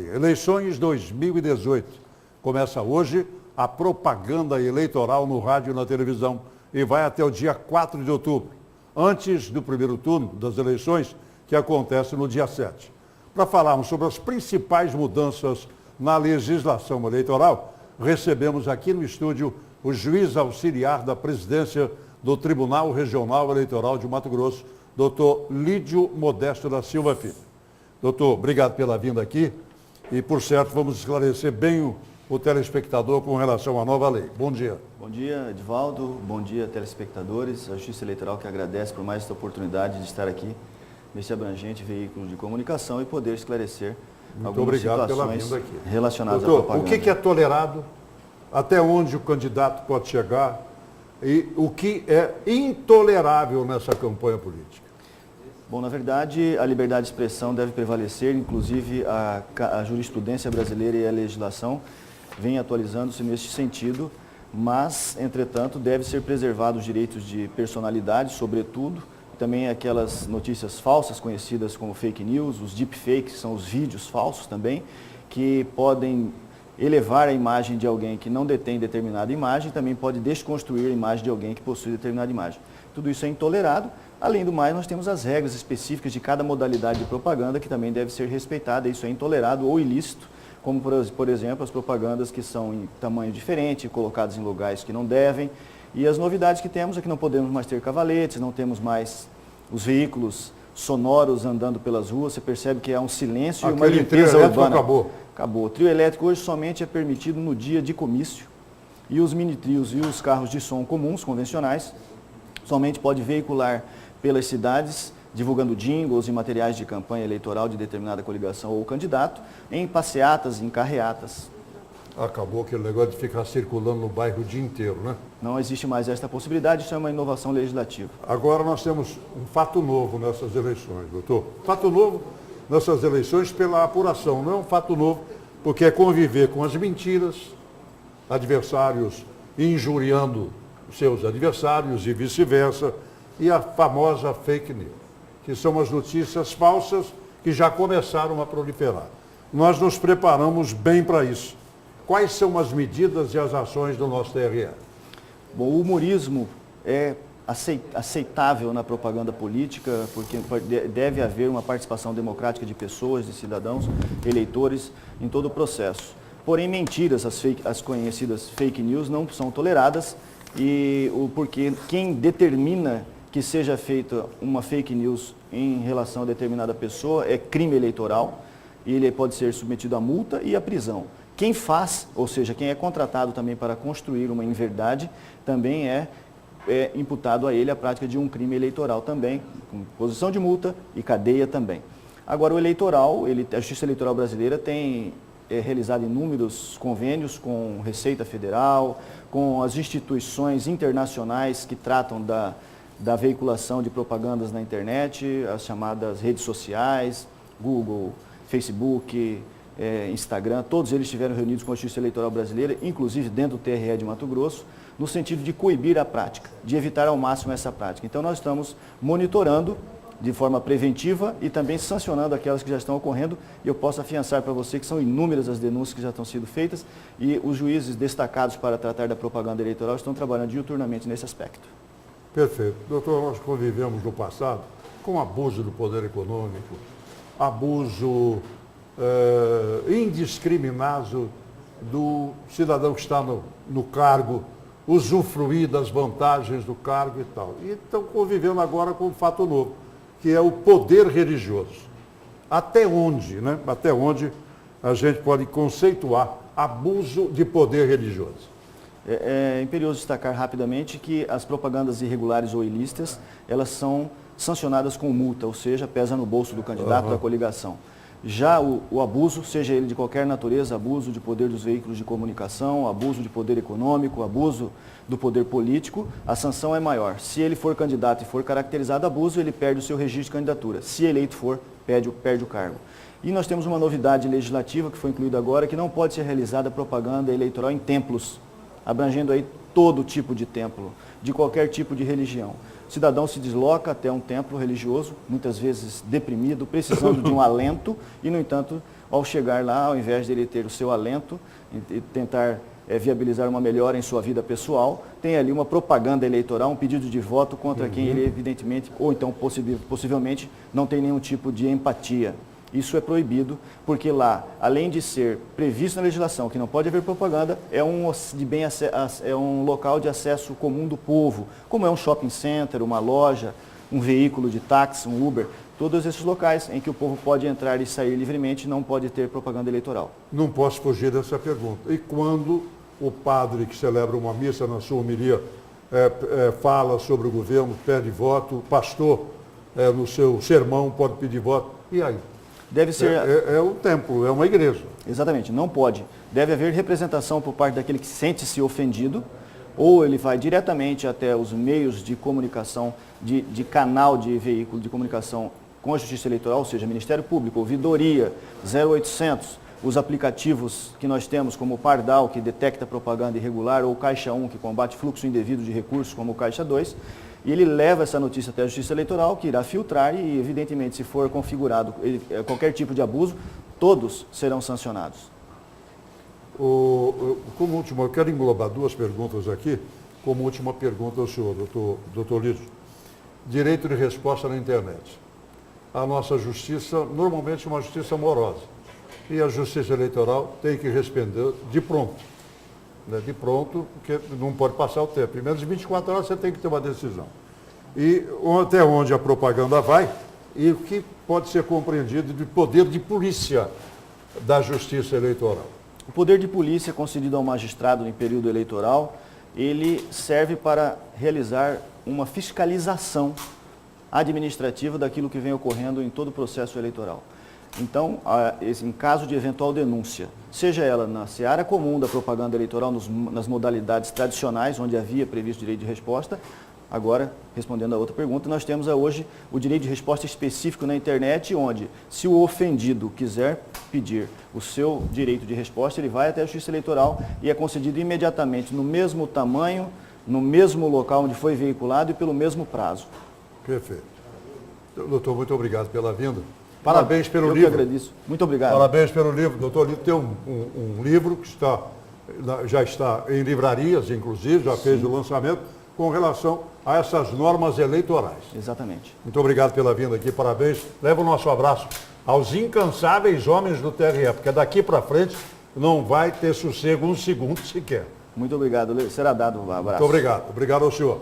Eleições 2018. Começa hoje a propaganda eleitoral no rádio e na televisão e vai até o dia 4 de outubro, antes do primeiro turno das eleições, que acontece no dia 7. Para falarmos sobre as principais mudanças na legislação eleitoral, recebemos aqui no estúdio o juiz auxiliar da presidência do Tribunal Regional Eleitoral de Mato Grosso, doutor Lídio Modesto da Silva Filho. Doutor, obrigado pela vinda aqui. E, por certo, vamos esclarecer bem o telespectador com relação à nova lei. Bom dia. Bom dia, Edivaldo. Bom dia, telespectadores. A Justiça Eleitoral que agradece por mais esta oportunidade de estar aqui nesse abrangente veículo de comunicação e poder esclarecer algumas situações relacionadas à propaganda. O que é tolerado, até onde o candidato pode chegar e o que é intolerável nessa campanha política? Bom, na verdade, a liberdade de expressão deve prevalecer, inclusive a jurisprudência brasileira e a legislação vem atualizando-se neste sentido, mas, entretanto, deve ser preservado os direitos de personalidade, sobretudo, também aquelas notícias falsas conhecidas como fake news, os deepfakes, que são os vídeos falsos também, que podem elevar a imagem de alguém que não detém determinada imagem, também pode desconstruir a imagem de alguém que possui determinada imagem. Tudo isso é intolerado. Além do mais, nós temos as regras específicas de cada modalidade de propaganda que também deve ser respeitada. Isso é intolerado ou ilícito, como, por exemplo, as propagandas que são em tamanho diferente, colocadas em lugares que não devem. E as novidades que temos é que não podemos mais ter cavaletes, não temos mais os veículos sonoros andando pelas ruas. Você percebe que há um silêncio e uma limpeza urbana. Acabou. O trio elétrico hoje somente é permitido no dia de comício. E os mini-trios e os carros de som comuns, convencionais, somente pode veicular pelas cidades, divulgando jingles e materiais de campanha eleitoral de determinada coligação ou candidato, em passeatas, em carreatas. Acabou aquele negócio de ficar circulando no bairro o dia inteiro, né? Não existe mais esta possibilidade, isso é uma inovação legislativa. Agora nós temos um fato novo nessas eleições, doutor. Fato novo nessas eleições pela apuração, não é um fato novo, porque é conviver com as mentiras, adversários injuriando seus adversários e vice-versa, e a famosa fake news, que são as notícias falsas que já começaram a proliferar. Nós nos preparamos bem para isso. Quais são as medidas e as ações do nosso TRE? Bom, o humorismo é aceitável na propaganda política, porque deve haver uma participação democrática de pessoas, de cidadãos, eleitores, em todo o processo. Porém, mentiras, as conhecidas fake news, não são toleradas, porque quem determina que seja feita uma fake news em relação a determinada pessoa é crime eleitoral e ele pode ser submetido à multa e à prisão. Quem faz, ou seja, quem é contratado também para construir uma inverdade, também é imputado a ele a prática de um crime eleitoral também, com posição de multa e cadeia também. Agora, o eleitoral, a Justiça Eleitoral Brasileira tem realizado inúmeros convênios com Receita Federal, com as instituições internacionais que tratam da veiculação de propagandas na internet, as chamadas redes sociais, Google, Facebook, Instagram, todos eles estiveram reunidos com a Justiça Eleitoral Brasileira, inclusive dentro do TRE de Mato Grosso, no sentido de coibir a prática, de evitar ao máximo essa prática. Então nós estamos monitorando de forma preventiva e também sancionando aquelas que já estão ocorrendo, e eu posso afiançar para você que são inúmeras as denúncias que já estão sendo feitas e os juízes destacados para tratar da propaganda eleitoral estão trabalhando diuturnamente nesse aspecto. Perfeito. Doutor, nós convivemos no passado com abuso do poder econômico, abuso indiscriminado do cidadão que está no cargo, usufruir das vantagens do cargo e tal. E estão convivendo agora com um fato novo, que é o poder religioso. Até onde, né? Até onde a gente pode conceituar abuso de poder religioso? É imperioso destacar rapidamente que as propagandas irregulares ou ilícitas, elas são sancionadas com multa, ou seja, pesa no bolso do candidato da coligação. Já o abuso, seja ele de qualquer natureza, abuso de poder dos veículos de comunicação, abuso de poder econômico, abuso do poder político, a sanção é maior. Se ele for candidato e for caracterizado abuso, ele perde o seu registro de candidatura. Se eleito for, perde o cargo. E nós temos uma novidade legislativa que foi incluída agora, que não pode ser realizada propaganda eleitoral em templos, abrangendo aí todo tipo de templo, de qualquer tipo de religião. O cidadão se desloca até um templo religioso, muitas vezes deprimido, precisando de um alento, e, no entanto, ao chegar lá, ao invés de ele ter o seu alento e tentar viabilizar uma melhora em sua vida pessoal, tem ali uma propaganda eleitoral, um pedido de voto contra quem ele evidentemente, ou então possivelmente, não tem nenhum tipo de empatia. Isso é proibido, porque lá, além de ser previsto na legislação que não pode haver propaganda, é um local de acesso comum do povo, como é um shopping center, uma loja, um veículo de táxi, um Uber, todos esses locais em que o povo pode entrar e sair livremente, não pode ter propaganda eleitoral. Não posso fugir dessa pergunta. E quando o padre que celebra uma missa na sua homilia fala sobre o governo, pede voto, o pastor no seu sermão pode pedir voto, e aí? Deve ser... É um templo, é uma igreja. Exatamente, não pode. Deve haver representação por parte daquele que sente-se ofendido, ou ele vai diretamente até os meios de comunicação, de canal de veículo de comunicação com a Justiça Eleitoral, ou seja, Ministério Público, Ouvidoria, 0800, os aplicativos que nós temos como o Pardal, que detecta propaganda irregular, ou Caixa 1, que combate fluxo indevido de recursos, como o Caixa 2, e ele leva essa notícia até a Justiça Eleitoral, que irá filtrar e, evidentemente, se for configurado qualquer tipo de abuso, todos serão sancionados. Como última, eu quero englobar duas perguntas aqui, como última pergunta ao senhor, doutor Lídio. Direito de resposta na internet. A nossa justiça, normalmente, é uma justiça morosa. E a Justiça Eleitoral tem que responder de pronto. De pronto, porque não pode passar o tempo. Em menos de 24 horas você tem que ter uma decisão. E até onde a propaganda vai e o que pode ser compreendido de poder de polícia da Justiça Eleitoral. O poder de polícia concedido ao magistrado em período eleitoral, ele serve para realizar uma fiscalização administrativa daquilo que vem ocorrendo em todo o processo eleitoral. Então, em caso de eventual denúncia, seja ela na seara comum da propaganda eleitoral, nas modalidades tradicionais, onde havia previsto direito de resposta, agora, respondendo a outra pergunta, nós temos hoje o direito de resposta específico na internet, onde, se o ofendido quiser pedir o seu direito de resposta, ele vai até a Justiça Eleitoral e é concedido imediatamente, no mesmo tamanho, no mesmo local onde foi veiculado e pelo mesmo prazo. Perfeito. Doutor, muito obrigado pela vinda. Parabéns pelo livro. Eu que agradeço. Muito obrigado. Parabéns pelo livro. Doutor Lídio tem um livro que já está em livrarias, inclusive, já fez o lançamento, com relação a essas normas eleitorais. Exatamente. Muito obrigado pela vinda aqui, parabéns. Leva o nosso abraço aos incansáveis homens do TRE, porque daqui para frente não vai ter sossego um segundo sequer. Muito obrigado. Será dado um abraço. Muito obrigado. Obrigado ao senhor.